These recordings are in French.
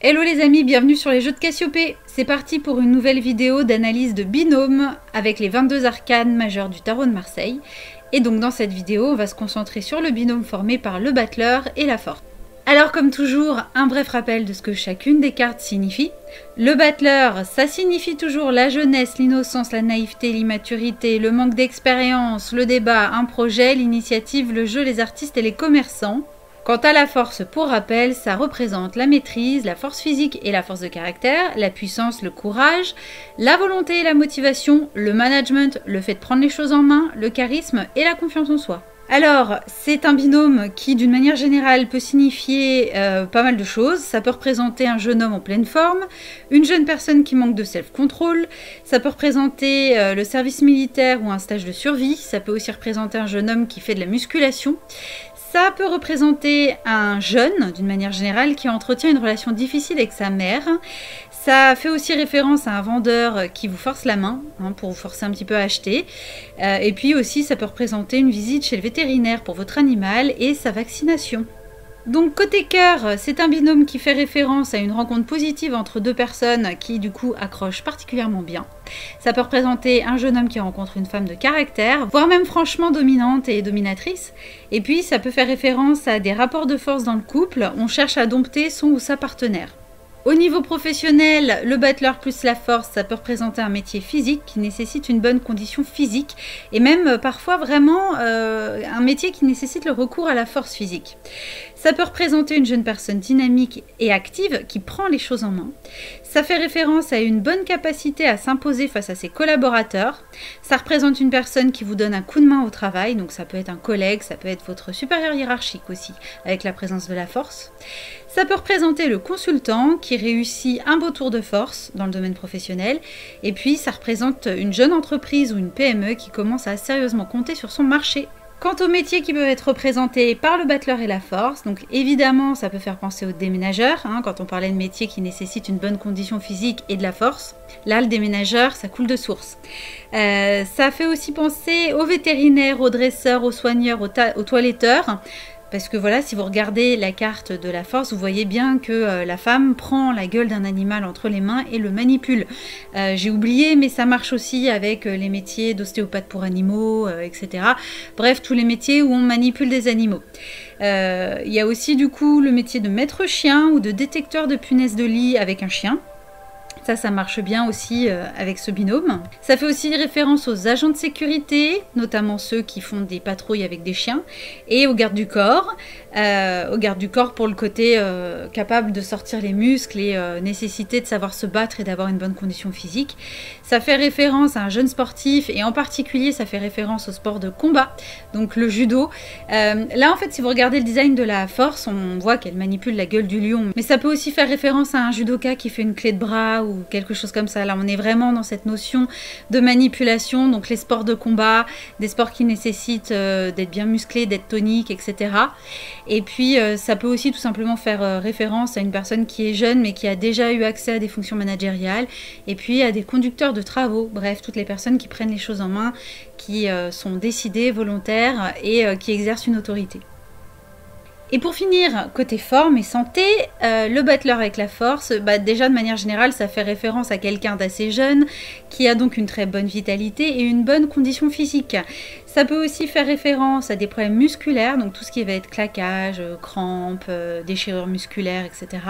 Hello les amis, bienvenue sur les jeux de Cassiopée. C'est parti pour une nouvelle vidéo d'analyse de binôme avec les 22 arcanes majeures du tarot de Marseille. Et donc dans cette vidéo, on va se concentrer sur le binôme formé par le battleur et la force. Alors comme toujours, un bref rappel de ce que chacune des cartes signifie. Le battleur, ça signifie toujours la jeunesse, l'innocence, la naïveté, l'immaturité, le manque d'expérience, le débat, un projet, l'initiative, le jeu, les artistes et les commerçants. Quant à la force, pour rappel, ça représente la maîtrise, la force physique et la force de caractère, la puissance, le courage, la volonté et la motivation, le management, le fait de prendre les choses en main, le charisme et la confiance en soi. Alors, c'est un binôme qui, d'une manière générale, peut signifier pas mal de choses. Ça peut représenter un jeune homme en pleine forme, une jeune personne qui manque de self-control, ça peut représenter le service militaire ou un stage de survie, ça peut aussi représenter un jeune homme qui fait de la musculation. Ça peut représenter un jeune, d'une manière générale, qui entretient une relation difficile avec sa mère. Ça fait aussi référence à un vendeur qui vous force la main, pour vous forcer un petit peu à acheter. Et puis aussi, ça peut représenter une visite chez le vétérinaire pour votre animal et sa vaccination. Donc côté cœur, c'est un binôme qui fait référence à une rencontre positive entre deux personnes qui du coup accrochent particulièrement bien. Ça peut représenter un jeune homme qui rencontre une femme de caractère, voire même franchement dominante et dominatrice. Et puis ça peut faire référence à des rapports de force dans le couple, on cherche à dompter son ou sa partenaire. Au niveau professionnel, le battleur plus la force, ça peut représenter un métier physique qui nécessite une bonne condition physique et même parfois vraiment un métier qui nécessite le recours à la force physique. Ça peut représenter une jeune personne dynamique et active qui prend les choses en main. Ça fait référence à une bonne capacité à s'imposer face à ses collaborateurs. Ça représente une personne qui vous donne un coup de main au travail, donc ça peut être un collègue, ça peut être votre supérieur hiérarchique aussi, avec la présence de la force. Ça peut représenter le consultant qui réussit un beau tour de force dans le domaine professionnel. Et puis ça représente une jeune entreprise ou une PME qui commence à sérieusement compter sur son marché. Quant aux métiers qui peuvent être représentés par le battleur et la force, donc évidemment ça peut faire penser aux déménageurs, quand on parlait de métiers qui nécessitent une bonne condition physique et de la force. Là le déménageur ça coule de source. Ça fait aussi penser aux vétérinaires, aux dresseurs, aux soigneurs, aux toiletteurs. Parce que voilà, si vous regardez la carte de la force, vous voyez bien que la femme prend la gueule d'un animal entre les mains et le manipule. J'ai oublié, mais ça marche aussi avec les métiers d'ostéopathe pour animaux, etc. Bref, tous les métiers où on manipule des animaux. Il y a aussi du coup le métier de maître chien ou de détecteur de punaises de lit avec un chien. Ça marche bien aussi avec ce binôme. Ça fait aussi référence aux agents de sécurité, notamment ceux qui font des patrouilles avec des chiens, et aux gardes du corps. Aux gardes du corps pour le côté capable de sortir les muscles et nécessité de savoir se battre et d'avoir une bonne condition physique. Ça fait référence à un jeune sportif et en particulier ça fait référence au sport de combat, donc le judo. Là en fait si vous regardez le design de la force, on voit qu'elle manipule la gueule du lion, mais ça peut aussi faire référence à un judoka qui fait une clé de bras ou quelque chose comme ça. Là on est vraiment dans cette notion de manipulation, donc les sports de combat, des sports qui nécessitent d'être bien musclé, d'être tonique, etc. Et puis ça peut aussi tout simplement faire référence à une personne qui est jeune mais qui a déjà eu accès à des fonctions managériales et puis à des conducteurs de travaux, bref toutes les personnes qui prennent les choses en main, qui sont décidées, volontaires et qui exercent une autorité. Et pour finir, côté forme et santé, le battleur avec la force, déjà de manière générale, ça fait référence à quelqu'un d'assez jeune, qui a donc une très bonne vitalité et une bonne condition physique. Ça peut aussi faire référence à des problèmes musculaires, donc tout ce qui va être claquage, crampes, déchirures musculaires, etc.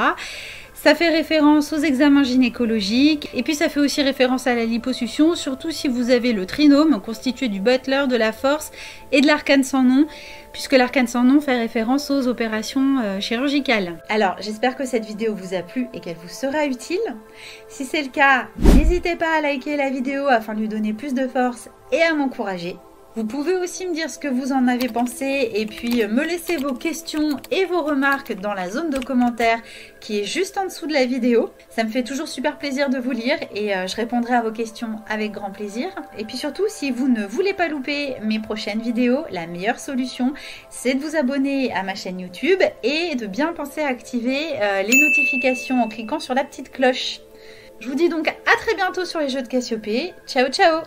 Ça fait référence aux examens gynécologiques et puis ça fait aussi référence à la liposuction, surtout si vous avez le trinôme constitué du battleur, de la force et de l'arcane sans nom, puisque l'arcane sans nom fait référence aux opérations chirurgicales. Alors j'espère que cette vidéo vous a plu et qu'elle vous sera utile. Si c'est le cas, n'hésitez pas à liker la vidéo afin de lui donner plus de force et à m'encourager. Vous pouvez aussi me dire ce que vous en avez pensé et puis me laisser vos questions et vos remarques dans la zone de commentaires qui est juste en dessous de la vidéo. Ça me fait toujours super plaisir de vous lire et je répondrai à vos questions avec grand plaisir. Et puis surtout, si vous ne voulez pas louper mes prochaines vidéos, la meilleure solution, c'est de vous abonner à ma chaîne YouTube et de bien penser à activer les notifications en cliquant sur la petite cloche. Je vous dis donc à très bientôt sur les jeux de Cassiopée. Ciao ciao!